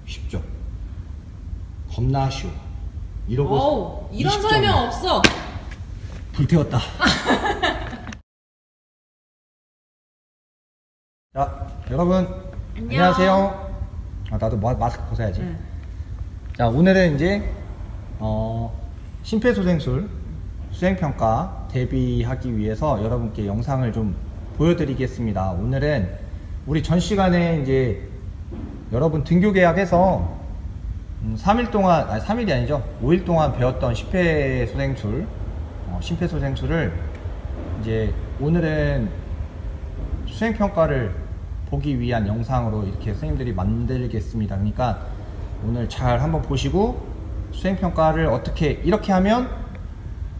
쉽죠? 겁나 쉬워. 이러고 이런 설명 없어. 불태웠다. 자, 여러분 안녕하세요. 나도 마스크 벗어야지. 자, 오늘은 이제 심폐소생술 수행평가 대비하기 위해서 여러분께 영상을 좀 보여드리겠습니다. 오늘은 우리 전 시간에 이제 여러분 등교 계약해서 3일 동안, 아니 3일이 아니죠, 5일 동안 배웠던 심폐소생술을 이제 오늘은 수행평가를 보기 위한 영상으로 이렇게 선생님들이 만들겠습니다. 그러니까 오늘 잘 한번 보시고 수행평가를 어떻게, 이렇게 하면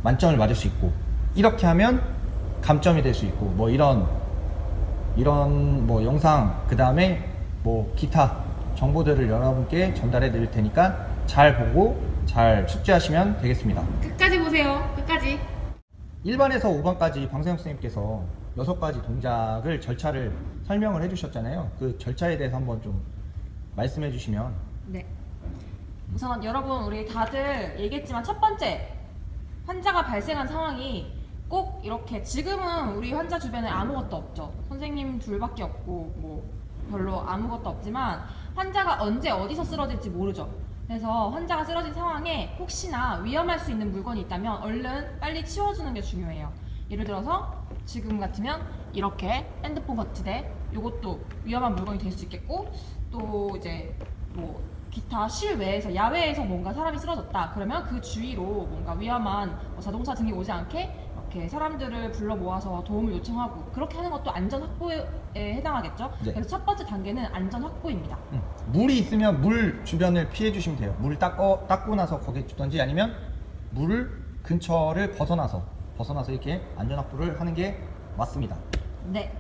만점을 맞을 수 있고 이렇게 하면 감점이 될 수 있고 뭐 이런 뭐 영상, 그 다음에 뭐 기타 정보들을 여러분께 전달해 드릴 테니까 잘 보고 잘 숙지하시면 되겠습니다. 끝까지 보세요. 끝까지. 1반에서 5반까지 방세영 선생님께서 6가지 동작을 절차를 설명을 해 주셨잖아요. 그 절차에 대해서 한번 좀 말씀해 주시면. 네. 우선 여러분, 우리 다들 얘기했지만 첫 번째, 환자가 발생한 상황이 꼭 이렇게, 지금은 우리 환자 주변에 아무것도 없죠. 선생님 둘밖에 없고 뭐 별로 아무것도 없지만 환자가 언제 어디서 쓰러질지 모르죠. 그래서 환자가 쓰러진 상황에 혹시나 위험할 수 있는 물건이 있다면 얼른 빨리 치워주는 게 중요해요. 예를 들어서 지금 같으면 이렇게 핸드폰 거치대, 이것도 위험한 물건이 될 수 있겠고, 또 이제 뭐 기타 실외에서, 야외에서 뭔가 사람이 쓰러졌다 그러면 그 주위로 뭔가 위험한 자동차 등이 오지 않게 이렇게 사람들을 불러 모아서 도움을 요청하고, 그렇게 하는 것도 안전 확보에 해당하겠죠. 네. 그래서 첫 번째 단계는 안전 확보입니다. 물이 있으면 물 주변을 피해 주시면 돼요. 물 닦고 나서 거기에 주던지, 아니면 물 근처를 벗어나서 이렇게 안전 확보를 하는 게 맞습니다. 네.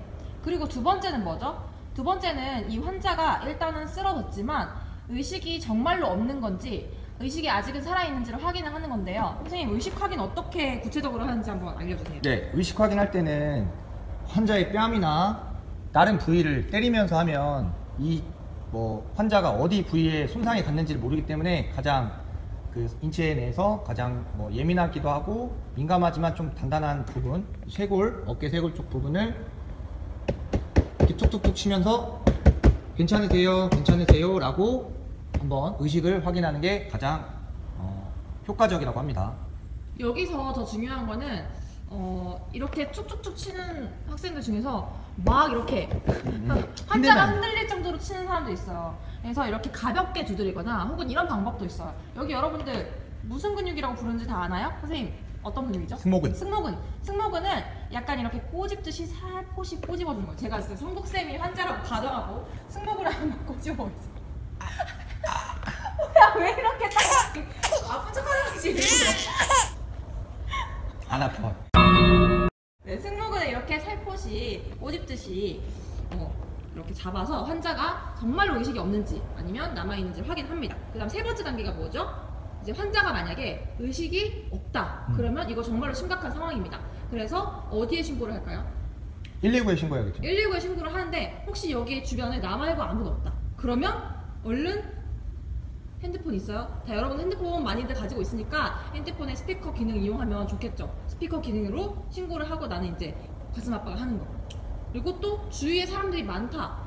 그리고 두 번째는 뭐죠? 두 번째는 이 환자가 일단은 쓰러졌지만 의식이 정말로 없는 건지, 의식이 아직은 살아있는지를 확인을 하는 건데요. 선생님, 의식 확인 어떻게 구체적으로 하는지 한번 알려주세요. 네, 의식 확인할 때는 환자의 뺨이나 다른 부위를 때리면서 하면 이 뭐 환자가 어디 부위에 손상이 갔는지를 모르기 때문에 가장 그 인체 내에서 가장 뭐 예민하기도 하고 민감하지만 좀 단단한 부분, 쇄골, 어깨 쇄골 쪽 부분을 이렇게 툭툭툭 치면서 괜찮으세요? 괜찮으세요? 라고 한번 의식을 확인하는 게 가장 효과적이라고 합니다. 여기서 더 중요한 거는 이렇게 툭툭툭 치는 학생들 중에서 막 이렇게 환자가 흔들릴 정도로 치는 사람도 있어요. 그래서 이렇게 가볍게 두드리거나, 혹은 이런 방법도 있어요. 여기 여러분들 무슨 근육이라고 부르는지 다 아나요? 선생님, 어떤 근육이죠? 승모근. 승모근은 약간 이렇게 꼬집듯이 살포시 꼬집어주는 거예요. 제가 진짜 성국쌤이 환자라고 가정하고 승모근을 한번 꼬집어보겠습니다. 뭐야, 왜 이렇게 딱 아픈 척하는 거지? 안 아파. 네, 승모근을 이렇게 살포시 꼬집듯이 이렇게 잡아서 환자가 정말로 의식이 없는지 아니면 남아있는지 확인합니다. 그 다음 세 번째 단계가 뭐죠? 이제 환자가 만약에 의식이 없다 그러면 이거 정말로 심각한 상황입니다. 그래서 어디에 신고를 할까요? 119에 신고해야겠죠. 119에 신고를 하는데 혹시 여기 주변에 나 말고 아무도 없다 그러면 얼른 핸드폰 있어요? 다 여러분 핸드폰 많이들 가지고 있으니까 핸드폰에 스피커 기능 이용하면 좋겠죠. 스피커 기능으로 신고를 하고 나는 이제 가슴 압박을 하는 거. 그리고 또 주위에 사람들이 많다.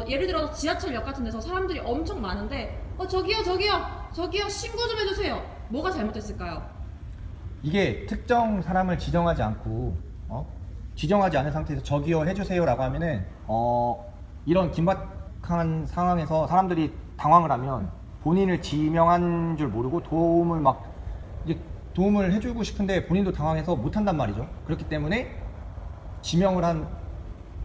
예를 들어서 지하철역 같은 데서 사람들이 엄청 많은데 저기요 신고 좀 해주세요. 뭐가 잘못됐을까요? 이게 특정 사람을 지정하지 않고 지정하지 않은 상태에서 저기요 해주세요 라고 하면은 이런 긴박한 상황에서 사람들이 당황을 하면 본인을 지명한 줄 모르고 도움을 해주고 싶은데 본인도 당황해서 못한단 말이죠. 그렇기 때문에 지명을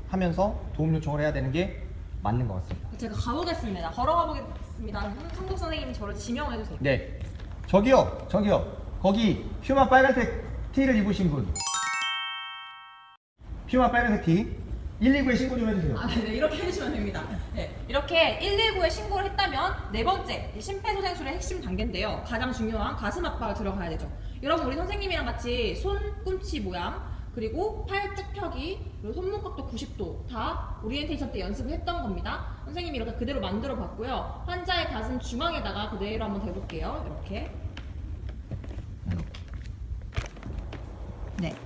하면서 도움 요청을 해야 되는 게 맞는 것 같습니다. 제가 가보겠습니다. 걸어가 보겠습니다. 성국 선생님이 저를 지명해주세요. 네, 저기요 거기 퓨마 빨간색 티를 입으신 분, 퓨마 빨간색 티 119에 신고 좀 해주세요. 네, 이렇게 해주시면 됩니다. 네, 이렇게 119에 신고를 했다면 네 번째, 심폐소생술의 핵심 단계인데요. 가장 중요한 가슴 압박을 들어가야 되죠. 여러분, 우리 선생님이랑 같이 손꿈치 모양, 그리고 팔 쭉 펴기, 그리고 손목각도 90도 다 오리엔테이션 때 연습을 했던 겁니다. 선생님이 이렇게 그대로 만들어 봤고요. 환자의 가슴 중앙에다가 그대로 한번 대볼게요. 이렇게. 네.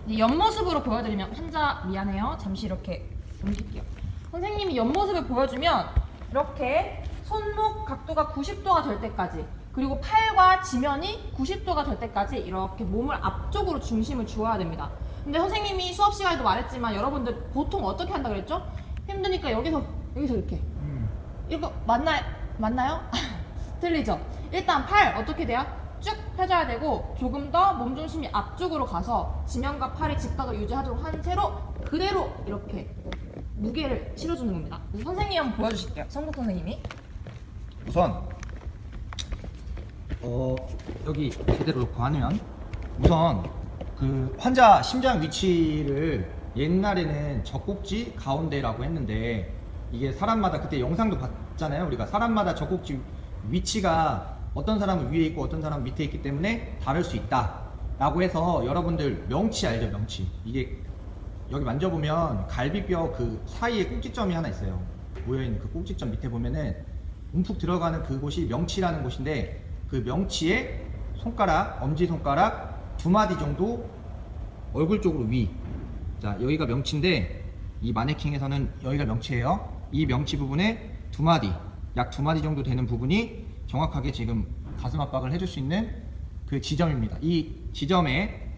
이제 옆모습으로 보여드리면 환자 미안해요. 잠시 이렇게 옮길게요. 선생님이 옆모습을 보여주면 이렇게 손목 각도가 90도가 될 때까지, 그리고 팔과 지면이 90도가 될 때까지 이렇게 몸을 앞쪽으로 중심을 주어야 됩니다. 근데 선생님이 수업 시간에도 말했지만 여러분들 보통 어떻게 한다 그랬죠? 힘드니까 여기서 이렇게 이거 맞나요? 틀리죠? 일단 팔 어떻게 돼요? 쭉 펴줘야 되고 조금 더 몸중심이 앞쪽으로 가서 지면과 팔의 직각을 유지하도록 한 채로 그대로 이렇게 무게를 실어주는 겁니다. 그래서 선생님이 한번 보여주실게요. 성국 선생님이. 우선 여기 제대로 놓고 하면 우선 그 환자 심장 위치를 옛날에는 젖꼭지 가운데라고 했는데 이게 사람마다 그때 영상도 봤잖아요. 우리가 사람마다 젖꼭지 위치가 어떤 사람은 위에 있고 어떤 사람은 밑에 있기 때문에 다를 수 있다 라고 해서 여러분들 명치 알죠? 명치. 이게 여기 만져보면 갈비뼈 그 사이에 꼭지점이 하나 있어요. 모여있는 그 꼭지점 밑에 보면은 움푹 들어가는 그곳이 명치라는 곳인데 그 명치에 손가락, 엄지손가락 2마디 정도 얼굴 쪽으로 위. 자, 여기가 명치인데 이 마네킹에서는 여기가 명치예요. 이 명치 부분에 2마디, 약 2마디 정도 되는 부분이 정확하게 지금 가슴 압박을 해줄 수 있는 그 지점입니다. 이 지점에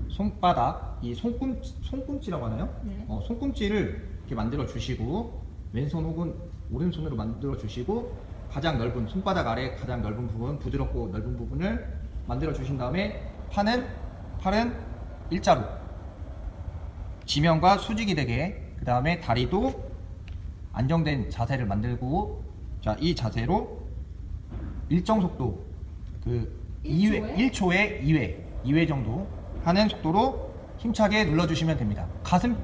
손바닥, 이 손꿈치라고 하나요? 네. 손꿈치를 이렇게 만들어 주시고 왼손 혹은 오른손으로 만들어 주시고 가장 넓은 손바닥 아래 가장 넓은 부분, 부드럽고 넓은 부분을 만들어 주신 다음에 팔은 일자로 지면과 수직이 되게, 그 다음에 다리도 안정된 자세를 만들고, 자, 이 자세로 일정 속도 그 1초에 2회 정도 하는 속도로 힘차게 눌러주시면 됩니다. 가슴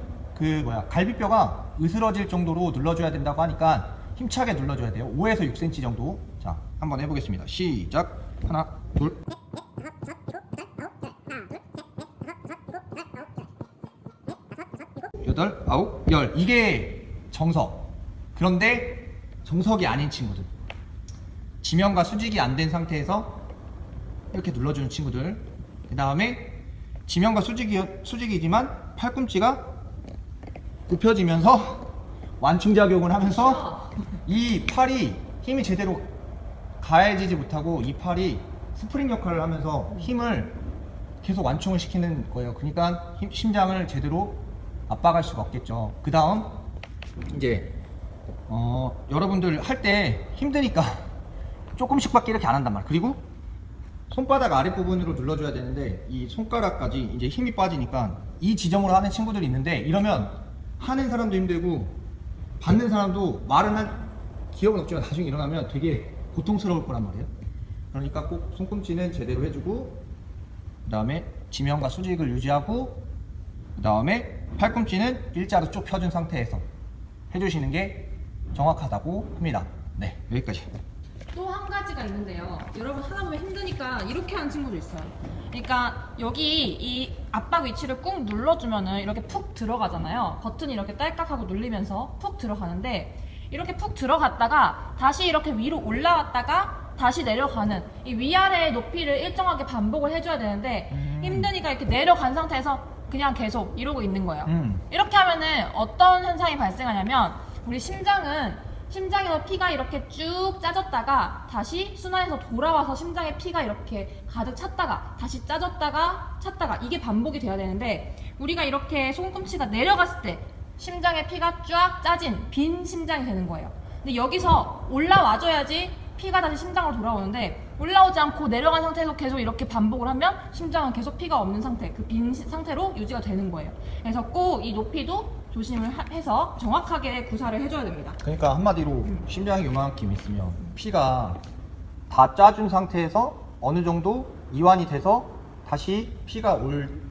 갈비뼈가 으스러질 정도로 눌러줘야 된다고 하니까 힘차게 눌러줘야 돼요. 5에서 6cm 정도. 자, 한번 해보겠습니다. 시작. 하나, 둘, 여덟, 아홉, 열. 이게 정석. 그런데 정석이 아닌 친구들, 지면과 수직이 안 된 상태에서 이렇게 눌러주는 친구들, 그 다음에 지면과 수직이지만 팔꿈치가 굽혀지면서 완충작용을 하면서 이 팔이 힘이 제대로 가해지지 못하고 이 팔이 스프링 역할을 하면서 힘을 계속 완충을 시키는 거예요. 그러니까 심장을 제대로 압박할 수가 없겠죠. 그 다음 이제 여러분들 할 때 힘드니까 조금씩밖에 이렇게 안 한단 말이에요. 그리고 손바닥 아랫부분으로 눌러줘야 되는데 이 손가락까지 이제 힘이 빠지니까 이 지점으로 하는 친구들이 있는데, 이러면 하는 사람도 힘들고 받는 사람도 말은 한 기억은 없지만 나중에 일어나면 되게 고통스러울 거란 말이에요. 그러니까 꼭 손꿈치는 제대로 해주고, 그 다음에 지면과 수직을 유지하고, 그 다음에 팔꿈치는 일자로 쭉 펴준 상태에서 해주시는 게 정확하다고 합니다. 네, 여기까지. 또 한 가지가 있는데요. 여러분 하다 보면 힘드니까 이렇게 하는 친구도 있어요. 그러니까 여기 이 압박 위치를 꾹 눌러주면은 이렇게 푹 들어가잖아요. 버튼이 이렇게 딸깍하고 눌리면서 푹 들어가는데, 이렇게 푹 들어갔다가 다시 이렇게 위로 올라왔다가 다시 내려가는 이 위아래의 높이를 일정하게 반복을 해줘야 되는데 힘드니까 이렇게 내려간 상태에서 그냥 계속 이러고 있는 거예요. 이렇게 하면은 어떤 현상이 발생하냐면, 우리 심장에서 피가 이렇게 쭉 짜졌다가 다시 순환해서 돌아와서 심장에 피가 이렇게 가득 찼다가 다시 짜졌다가 찼다가, 이게 반복이 돼야 되는데, 우리가 이렇게 손꿈치가 내려갔을 때 심장에 피가 쫙 짜진 빈 심장이 되는 거예요. 근데 여기서 올라와줘야지 피가 다시 심장으로 돌아오는데, 올라오지 않고 내려간 상태에서 계속 이렇게 반복을 하면 심장은 계속 피가 없는 상태, 그 빈 상태로 유지가 되는 거예요. 그래서 꼭 이 높이도 조심을 해서 정확하게 구사를 해줘야 됩니다. 그러니까 한마디로 심장이 요만큼 있으면 피가 다 짜준 상태에서 어느 정도 이완이 돼서 다시 피가 올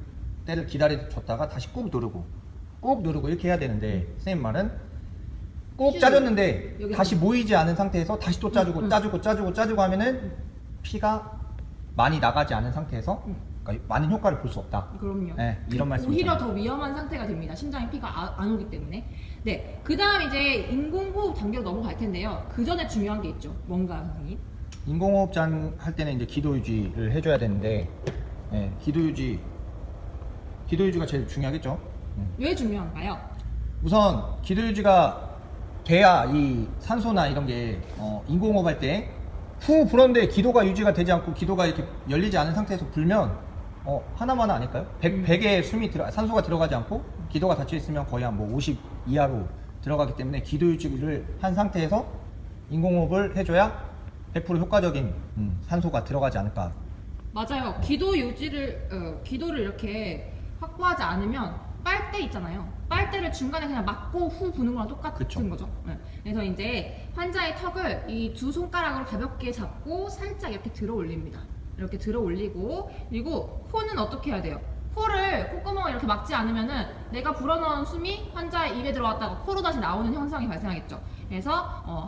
때를 기다려줬다가 다시 꾹 누르고 이렇게 해야 되는데, 선생님 말은 꼭 짜줬는데 다시 모이지 않은 상태에서 다시 또 짜주고 짜주고 하면은 피가 많이 나가지 않은 상태에서 그러니까 많은 효과를 볼 수 없다. 그럼요. 네, 이런 말씀. 오히려 더 위험한 상태가 됩니다. 심장에 피가 안 오기 때문에. 네, 그 다음 이제 인공호흡 단계로 넘어갈 텐데요. 그 전에 중요한 게 있죠. 뭔가요, 선생님? 인공호흡장 할 때는 이제 기도 유지를 해줘야 되는데, 네, 기도 유지가 제일 중요하겠죠. 왜 중요한가요? 우선 기도 유지가 돼야 이 산소나 이런 게 인공호흡 할 때 후 불었는데 기도가 유지가 되지 않고 기도가 이렇게 열리지 않은 상태에서 불면 하나만 아닐까요? 100의 산소가 들어가지 않고 기도가 닫혀 있으면 거의 한 뭐 50 이하로 들어가기 때문에 기도 유지를 한 상태에서 인공호흡을 해줘야 100% 효과적인 산소가 들어가지 않을까. 맞아요. 기도를 이렇게 확보하지 않으면 빨대 있잖아요. 빨대를 중간에 그냥 막고 후 부는 거랑 똑같은 그쵸. 거죠. 네. 그래서 이제 환자의 턱을 이 두 손가락으로 가볍게 잡고 살짝 이렇게 들어 올립니다. 이렇게 들어 올리고, 그리고 코는 어떻게 해야 돼요? 코를 콧구멍을 이렇게 막지 않으면은 내가 불어넣은 숨이 환자의 입에 들어갔다가 코로 다시 나오는 현상이 발생하겠죠. 그래서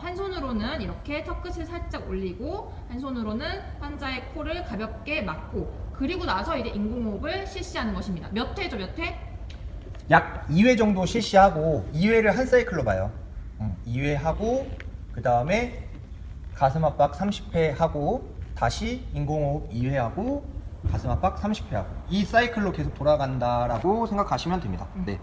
한 손으로는 이렇게 턱끝을 살짝 올리고, 한 손으로는 환자의 코를 가볍게 막고, 그리고 나서 이제 인공호흡을 실시하는 것입니다. 몇 회죠, 몇 회? 약 2회 정도 실시하고 2회를 한 사이클로 봐요. 2회 하고 그 다음에 가슴 압박 30회 하고 다시 인공호흡 2회 하고 가슴 압박 30회 하고 이 사이클로 계속 돌아간다라고 생각하시면 됩니다. 네.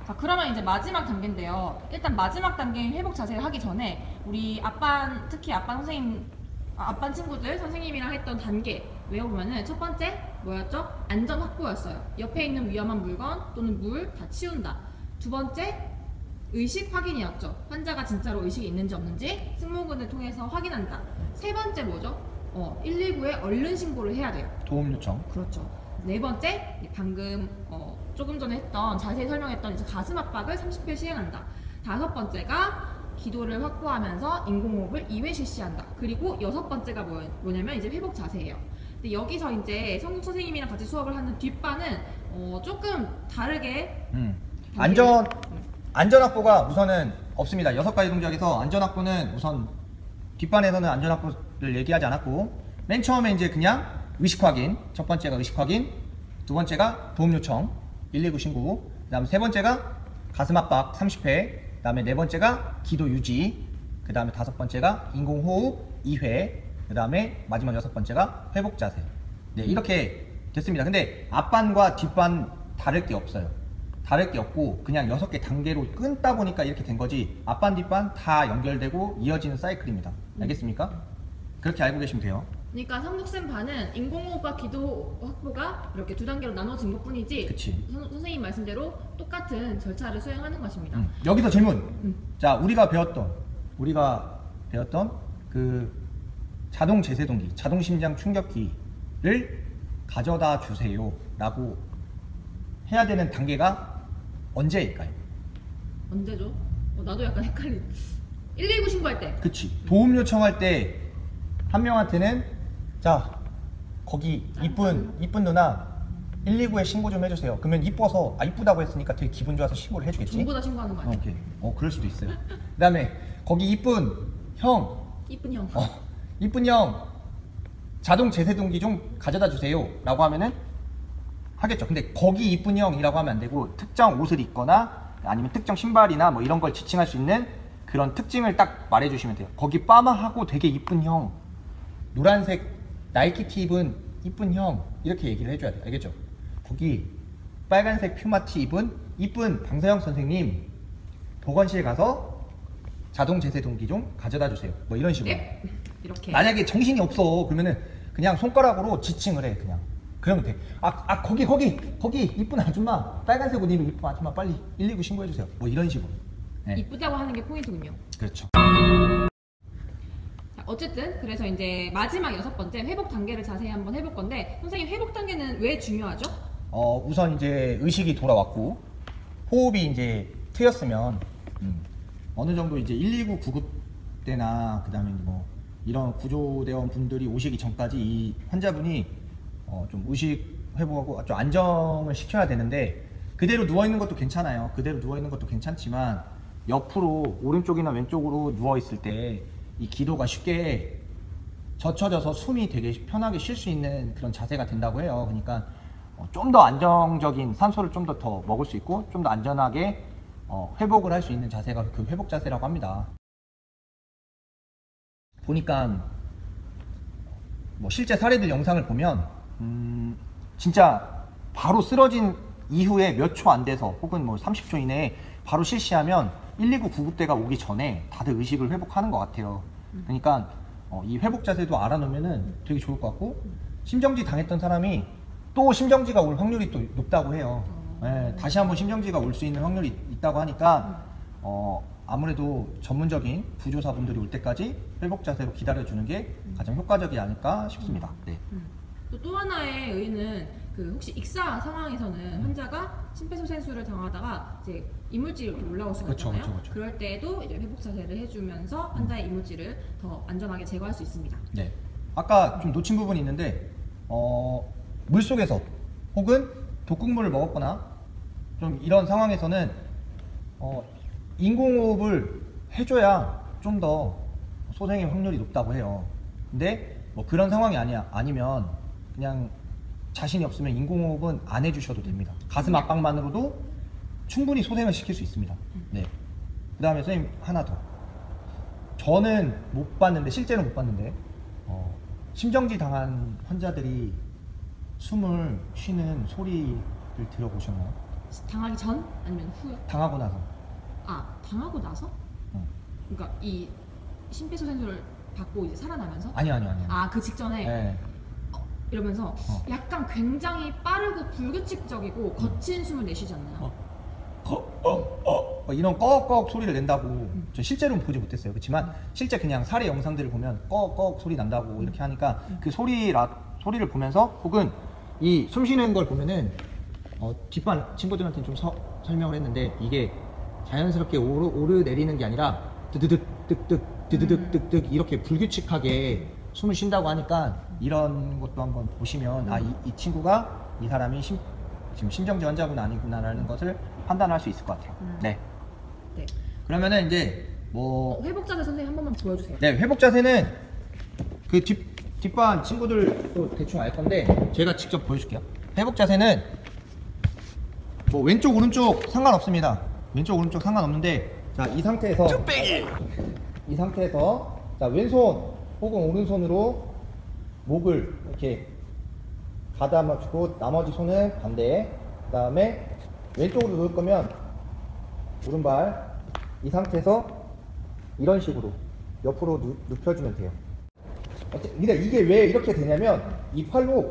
자, 그러면 이제 마지막 단계인데요. 일단 마지막 단계 회복 자세를 하기 전에 우리 특히 아빠 친구들 선생님이랑 했던 단계 외워보면은 첫 번째 뭐였죠? 안전 확보였어요. 옆에 있는 위험한 물건 또는 물 다 치운다. 두 번째 의식 확인이었죠. 환자가 진짜로 의식이 있는지 없는지 승모근을 통해서 확인한다. 세 번째 뭐죠? 119에 얼른 신고를 해야 돼요. 도움 요청. 그렇죠. 네 번째 방금 조금 전에 했던 자세히 설명했던 이제 가슴 압박을 30회 시행한다. 다섯 번째가 기도를 확보하면서 인공호흡을 2회 실시한다. 그리고 여섯 번째가 뭐냐면 이제 회복 자세예요. 근데 여기서 이제 성국 선생님이랑 같이 수업을 하는 뒷반은 조금 다르게 안전 확보가 우선은 없습니다. 6가지 동작에서 안전 확보는 우선 뒷반에서는 안전 확보를 얘기하지 않았고 맨 처음에 이제 그냥 의식 확인, 첫 번째가 의식 확인, 두 번째가 도움 요청 119 신고, 그다음 세 번째가 가슴 압박 30회, 그다음에 네 번째가 기도 유지, 그다음에 다섯 번째가 인공호흡 2회, 그다음에 마지막 여섯 번째가 회복 자세. 네, 이렇게 됐습니다. 근데 앞반과 뒷반 다를 게 없어요. 다를 게 없고 그냥 6개 단계로 끊다 보니까 이렇게 된 거지 앞반 뒷반 다 연결되고 이어지는 사이클입니다. 알겠습니까? 그렇게 알고 계시면 돼요. 그러니까 성국쌤 반은 인공호흡과 기도 확보가 이렇게 두 단계로 나눠진 것 뿐이지 그치. 선생님 말씀대로 똑같은 절차를 수행하는 것입니다. 여기서 질문. 자, 우리가 배웠던 그 자동 제세동기, 자동 심장 충격기를 가져다 주세요 라고 해야 되는 단계가 언제일까요? 언제죠? 나도 약간 헷갈리. 119 신고할 때. 그치. 도움 요청할 때 한 명한테는 자, 거기 이쁜 누나 119에 신고 좀 해주세요. 그러면 이뻐서 이쁘다고 했으니까 되게 기분 좋아서 신고를 해주겠지. 전부 다 신고하는 거 아니야? 오케이. 그럴 수도 있어요. 그다음에 거기 이쁜 형, 이쁜 형 자동 제세동기 좀 가져다 주세요 라고 하면은 하겠죠. 근데 거기 이쁜 형이라고 하면 안 되고 특정 옷을 입거나 아니면 특정 신발이나 뭐 이런 걸 지칭할 수 있는 그런 특징을 딱 말해주시면 돼요. 거기 빠마하고 되게 이쁜 형, 노란색 나이키티 입은 이쁜 형 이렇게 얘기를 해줘야 돼요. 알겠죠? 거기 빨간색 퓨마티 입은 이쁜 방서영 선생님 보건실 가서 자동 제세동기 좀 가져다 주세요. 뭐 이런 식으로. 네. 이렇게. 만약에 정신이 없어 그러면은 그냥 손가락으로 지칭을 해. 그냥 그러면 돼. 거기 이쁜 아줌마, 빨간색 옷 입은 이쁜 아줌마 빨리 119 신고해 주세요. 뭐 이런 식으로. 네. 이쁘다고 하는 게 포인트군요. 그렇죠. 자, 어쨌든 그래서 이제 마지막 여섯 번째 회복 단계를 자세히 한번 해볼 건데 선생님 회복 단계는 왜 중요하죠? 우선 이제 의식이 돌아왔고 호흡이 이제 트였으면 어느 정도 이제 119 구급 때나 그다음에 뭐 이런 구조대원 분들이 오시기 전까지 이 환자분이 좀 의식 회복하고 좀 안정을 시켜야 되는데 그대로 누워 있는 것도 괜찮아요. 그대로 누워 있는 것도 괜찮지만 옆으로 오른쪽이나 왼쪽으로 누워 있을 때 이 기도가 쉽게 젖혀져서 숨이 되게 편하게 쉴 수 있는 그런 자세가 된다고 해요. 그러니까 좀 더 안정적인 산소를 좀 더 먹을 수 있고 좀 더 안전하게 회복을 할 수 있는 자세가 그 회복 자세라고 합니다. 보니까 뭐 실제 사례들 영상을 보면 진짜 바로 쓰러진 이후에 몇 초 안 돼서 혹은 뭐 30초 이내에 바로 실시하면 119 구급대가 오기 전에 다들 의식을 회복하는 것 같아요. 그러니까 이 회복 자세도 알아놓으면은 되게 좋을 것 같고, 심정지 당했던 사람이 또 심정지가 올 확률이 또 높다고 해요. 예, 다시 한번 심정지가 올 수 있는 확률이 있다고 하니까 아무래도 전문적인 구조사분들이 올 때까지 회복 자세로 기다려주는 게 가장 효과적이지 않을까 싶습니다. 네. 또 하나의 의의는 혹시 익사 상황에서는 환자가 심폐소생술을 당하다가 이제 이물질이 이렇게 올라올 수가 그쵸, 있잖아요. 그쵸. 그럴 때에도 이제 회복 자세를 해주면서 환자의 이물질을 더 안전하게 제거할 수 있습니다. 네. 아까 좀 놓친 부분이 있는데 물속에서 혹은 독극물을 먹었거나 좀 이런 상황에서는 인공호흡을 해줘야 좀 더 소생의 확률이 높다고 해요. 근데 뭐 그런 상황이 아니면 그냥 자신이 없으면 인공호흡은 안 해주셔도 됩니다. 가슴 압박만으로도 충분히 소생을 시킬 수 있습니다. 네. 그 다음에 선생님 하나 더. 저는 못 봤는데, 실제로 못 봤는데 심정지 당한 환자들이 숨을 쉬는 소리를 들어보셨나요? 당하기 전 아니면 후요? 당하고 나서. 당하고 나서? 그러니까 이 심폐소생술을 받고 이제 살아나면서? 아니요. 그 직전에? 네. 이러면서 약간 굉장히 빠르고 불규칙적이고 거친 숨을 내쉬지 않나요? 이런 꺽꺽 소리를 낸다고 저 실제로는 보지 못했어요. 그렇지만 실제 그냥 사례 영상들을 보면 꺽꺽 소리 난다고 이렇게 하니까 그 소리를 보면서 혹은 이 숨 쉬는 걸 보면은 뒷반 친구들한테는 좀 설명을 했는데, 이게 자연스럽게 오르내리는 게 아니라 드드득 득득 드드득 득득 이렇게 불규칙하게 숨을 쉰다고 하니까 이런 것도 한번 보시면 이 사람이 지금 심정지 환자구나 아니구나라는 것을 판단할 수 있을 것 같아요. 네. 그러면은 이제 뭐 회복 자세 선생님 한 번만 보여주세요. 네, 회복 자세는 그 뒷반 친구들도 대충 알 건데 제가 직접 보여줄게요. 회복 자세는 뭐 왼쪽 오른쪽 상관없습니다. 왼쪽 오른쪽 상관없는데, 자, 이 상태에서 자, 왼손 혹은 오른손으로 목을 이렇게 가다맞추고 나머지 손은 반대에, 그 다음에 왼쪽으로 놓을 거면 오른발 이 상태에서 이런 식으로 옆으로 눕혀주면 돼요. 근데 이게 왜 이렇게 되냐면 이 팔로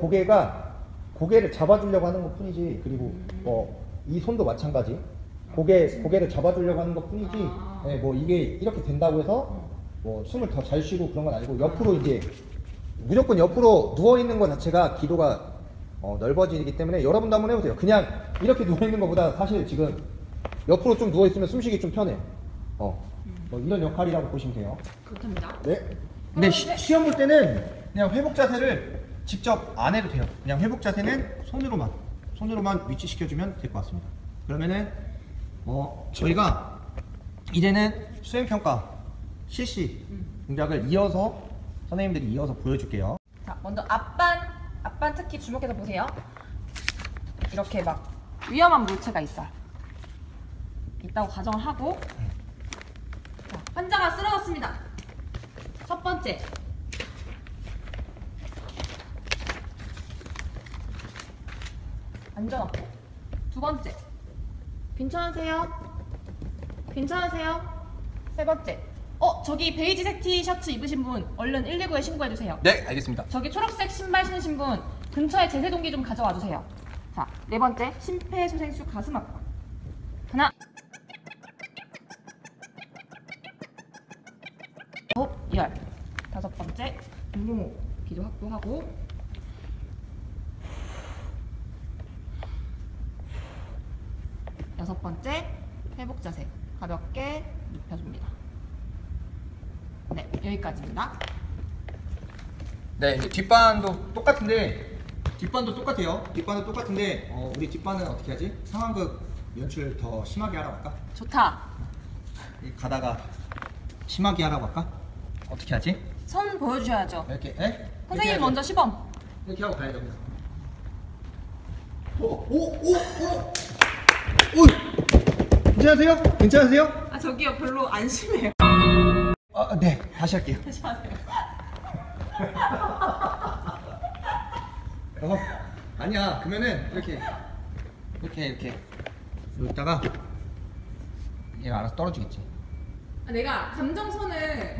고개를 잡아주려고 하는 것 뿐이지, 그리고 이 손도 마찬가지 고개를 잡아주려고 하는 것 뿐이지, 네, 뭐 이게 이렇게 된다고 해서 뭐 숨을 더 잘 쉬고 그런 건 아니고, 옆으로 이제 무조건 옆으로 누워있는 것 자체가 기도가 넓어지기 때문에 여러분도 한번 해보세요. 그냥 이렇게 누워있는 것보다 사실 지금 옆으로 좀 누워있으면 숨쉬기 좀 편해. 뭐 이런 역할이라고 보시면 돼요. 그렇답니다. 네. 근데 시험 볼 때는 그냥 회복 자세를 직접 안 해도 돼요. 그냥 회복 자세는 손으로만 위치시켜주면 될 것 같습니다. 그러면은 저희가 이제는 수행평가 실시 동작을 선생님들이 이어서 보여줄게요. 자, 먼저 앞반 특히 주목해서 보세요. 이렇게 막 위험한 물체가 있다고 가정을 하고, 자, 환자가 쓰러졌습니다. 첫 번째, 앉아놓고. 두 번째, 괜찮으세요? 세 번째, 저기 베이지색 티셔츠 입으신 분 얼른 119에 신고해주세요. 네, 알겠습니다. 저기 초록색 신발 신으신 분 근처에 제세동기 좀 가져와 주세요. 자, 네 번째, 심폐소생술 가슴 압박. 하나, 호흡, 열. 다섯 번째, 인공호흡 기도 확보하고. 여섯 번째, 회복 자세 가볍게 눕혀줍니다. 네, 여기까지입니다. 네, 이제 뒷반도 똑같은데 우리 뒷반은 어떻게 하지? 상황극 연출 더 심하게 하라고 할까? 좋다. 가다가 심하게 하라고 할까? 어떻게 하지? 선 보여주셔야죠. 이렇게, 에? 선생님 이렇게 먼저 시범. 이렇게 하고 가야죠. 오! 괜찮으세요? 괜찮으세요? 아 저기요 별로 안 심해요. 네, 다시 할게요. 다시 하세요. 아니야. 그러면은 이렇게 여기다가 얘가 알아서 떨어지겠지. 내가 감정선을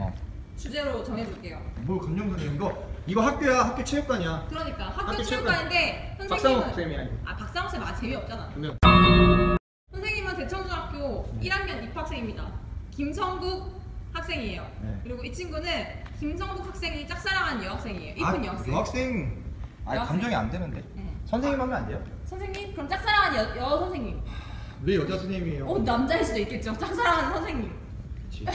주제로 정해줄게요. 뭘 감정선이야? 이거 학교야. 학교 체육관이야. 그러니까 학교 학교 체육관인데 박상욱 선생님은 쌤이 아니고. 박상욱 쌤 재미없잖아. 그러면 선생님은 대청중학교 1학년 입학생입니다. 김성국 학생이에요. 네. 그리고 이 친구는 김성국 학생이 짝사랑한 여학생이에요. 이쁜 여학생. 여학생. 여학생. 감정이 안 되는데. 선생님 하면 안 돼요? 선생님? 그럼 짝사랑한 여 선생님. 왜 여자 선생님이에요? 남자일 수도 있겠죠. 짝사랑하는 선생님. 그치.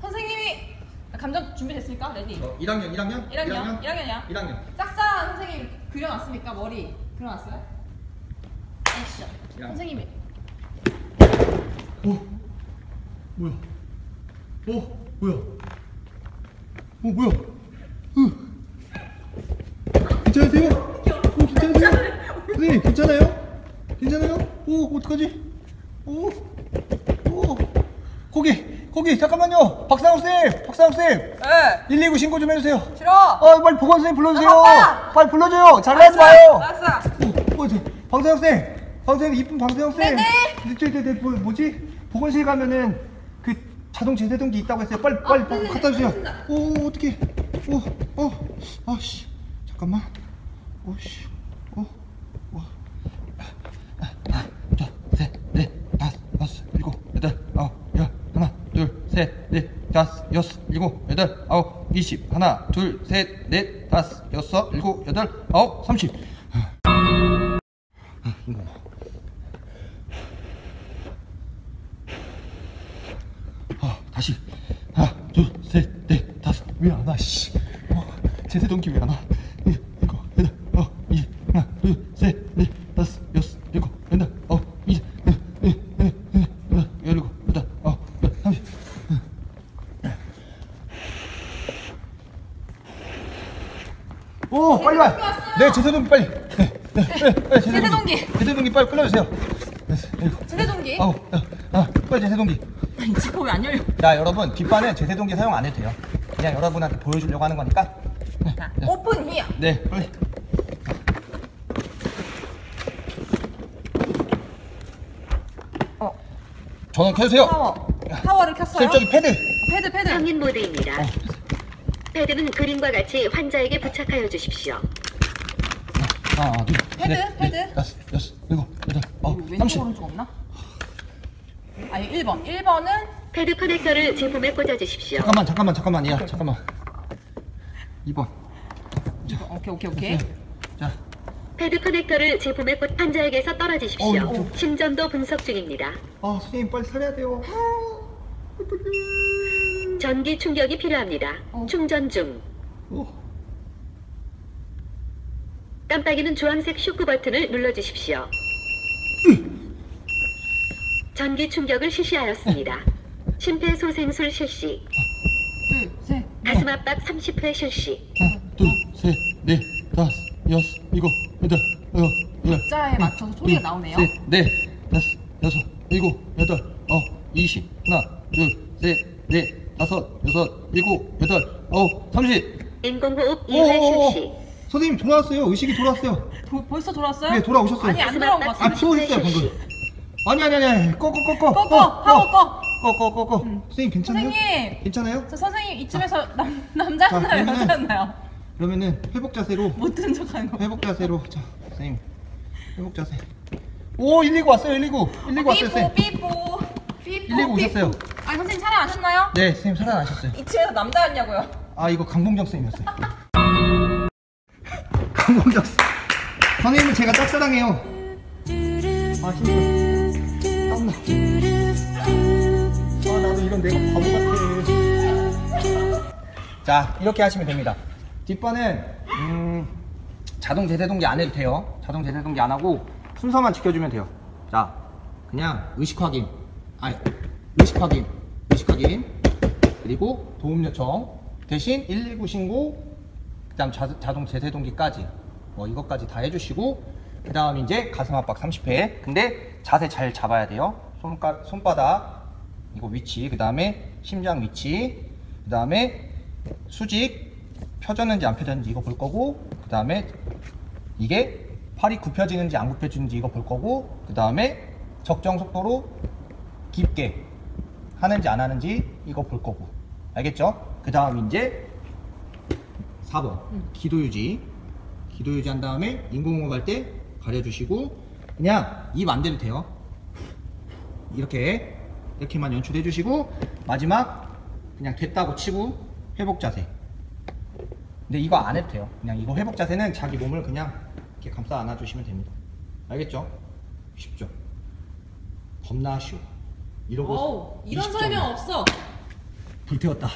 선생님이 감정 준비됐습니까? 레디. 1학년? 1학년이야. 1학년. 짝사랑한 선생님 그려놨습니까? 머리 그려놨어요? 액션. 야. 선생님이. 뭐야? 뭐야? 뭐야? 괜찮으세요? 괜찮으세요? 선생님 괜찮아요? 괜찮아요? 어떡하지? 거기 잠깐만요. 박상욱 쌤. 네. 119 신고 좀 해주세요. 싫어. 빨리 보건 선생님 불러주세요. 아빠! 빨리 불러줘요. 잘하지 마요. 알았어. 방세영 쌤, 이쁜 방세영 쌤. 네네. 뭐지? 보건실 가면은 그 자동 제세동기 있다고 했어요. 빨리 네네. 갖다 주세요. 알겠습니다. 어떡해. 아씨, 잠깐만. 씨, 하나, 둘, 셋, 넷, 다섯, 여섯, 일곱, 여덟, 아홉, 열. 하나, 둘, 셋, 넷, 다섯, 여섯, 일곱, 여덟, 아홉, 20. 하나, 둘, 셋, 넷, 다섯, 여섯, 일곱, 여덟, 아홉, 30. 다시. 하나, 둘, 셋, 넷, 다섯. 왜 안 와, 씨. 제세동기 왜 안 와? 이거, 여덟, 하나, 둘, 셋, 넷, 다섯, 여섯, 일곱, 여덟, 아홉, 20, 열일곱, 여덟, 아홉, 30. 빨리 와. 네, 제세동기 빨리. 빨리 제세동기 빨리 끊어주세요. 제세동기? 빨리 제세동기. 아니 지퍼 왜 안 열려? 자, 여러분 뒷바는 제세동기 사용 안 해도 돼요. 그냥 여러분한테 보여주려고 하는 거니까. 자, 오픈 히어. 네, 빨리. 전원 켜주세요. 파워를 켰어요? 저기 패드. 패드. 성인 모드입니다. 패드는 그림과 같이 환자에게 부착하여 주십시오. 하나, 둘, 패드, 셋, 패드. 넷, 다섯, 여섯, 일곱, 여덟, 아홉, 왼쪽 30. 오른쪽 없나? 아니 1번. 1번은 패드 커넥터를 제품에 꽂아 주십시오. 잠깐만, 얘야, 잠깐만. 2번. 오케이. 자, 패드 커넥터를 제품에 꽂 환자에게서 떨어지십시오. 심전도 분석 중입니다. 선생님 빨리 살려야 돼요. 전기 충격이 필요합니다. 충전 중. 깜빡이는 주황색 쇼크 버튼을 눌러주십시오. 전기 충격을 실시하였습니다. 심폐소생술 실시. 둘, 셋. 가슴 압박 30회 실시. 하나, 둘, 셋, 넷, 다섯, 여섯, 일곱, 여덟, 열. 숫자에 맞춰서 소리가 나오네요. 셋, 넷, 다섯, 여섯, 일곱, 여덟, 아홉, 20. 하나, 둘, 셋, 넷, 다섯, 여섯, 일곱, 여덟, 아홉, 30. 인공호흡 2회 실시. 선생님 돌아왔어요. 의식이 돌아왔어요. 벌써 돌아왔어요? 네, 돌아오셨어요. 아니 안 돌아온 것 같은데. 추워졌어요 방금. 아니. 꺼. 꺼. 선생님 괜찮아요? 선생님. 괜찮아요? 저 선생님 이쯤에서 남자였나요? 그러면은- 여자였나요? 그러면은 회복 자세로. 못 듣는 척하는 거. 회복 자세로. 자, 선생님. 회복 자세. 119 왔어요. 119 왔어요, 선생님. 삐뽀. 119 오셨어요. 아니 선생님 살아나셨나요? 네, 선생님 살아나셨어요. 이쯤에서 남자였냐고요? 이거 강봉정 선생님이었어요. 강봉정 선생님은 제가 짝사랑해요. 힘들어. 땀나. 나도 이건 내가 바보 같아. 자, 이렇게 하시면 됩니다. 뒷바는 자동 제세동기 안 해도 돼요. 자동 제세동기 안 하고 순서만 지켜주면 돼요. 자, 그냥 의식 확인, 그리고 도움 요청, 대신 119 신고, 그 다음 자동 제세동기까지 이것까지 다 해주시고, 그 다음 이제 가슴 압박 30회. 근데 자세 잘 잡아야 돼요. 손바닥 이거 위치, 그 다음에 심장 위치, 그 다음에 수직 펴졌는지 안 펴졌는지 이거 볼 거고, 그 다음에 이게 팔이 굽혀지는지 안 굽혀지는지 이거 볼 거고, 그 다음에 적정 속도로 깊게 하는지 안 하는지 이거 볼 거고. 알겠죠? 그 다음 이제 4번 기도 유지 한 다음에 인공호흡 할 때 가려주시고, 그냥 입 안 대도 돼요. 이렇게만 연출해 주시고, 마지막 그냥 됐다고 치고 회복 자세. 근데 이거 안 해도 돼요. 그냥 이거 회복 자세는 자기 몸을 그냥 이렇게 감싸 안아 주시면 됩니다. 알겠죠? 쉽죠? 겁나 쉬워. 이러고 이런 20점. 설명 없어. 불태웠다.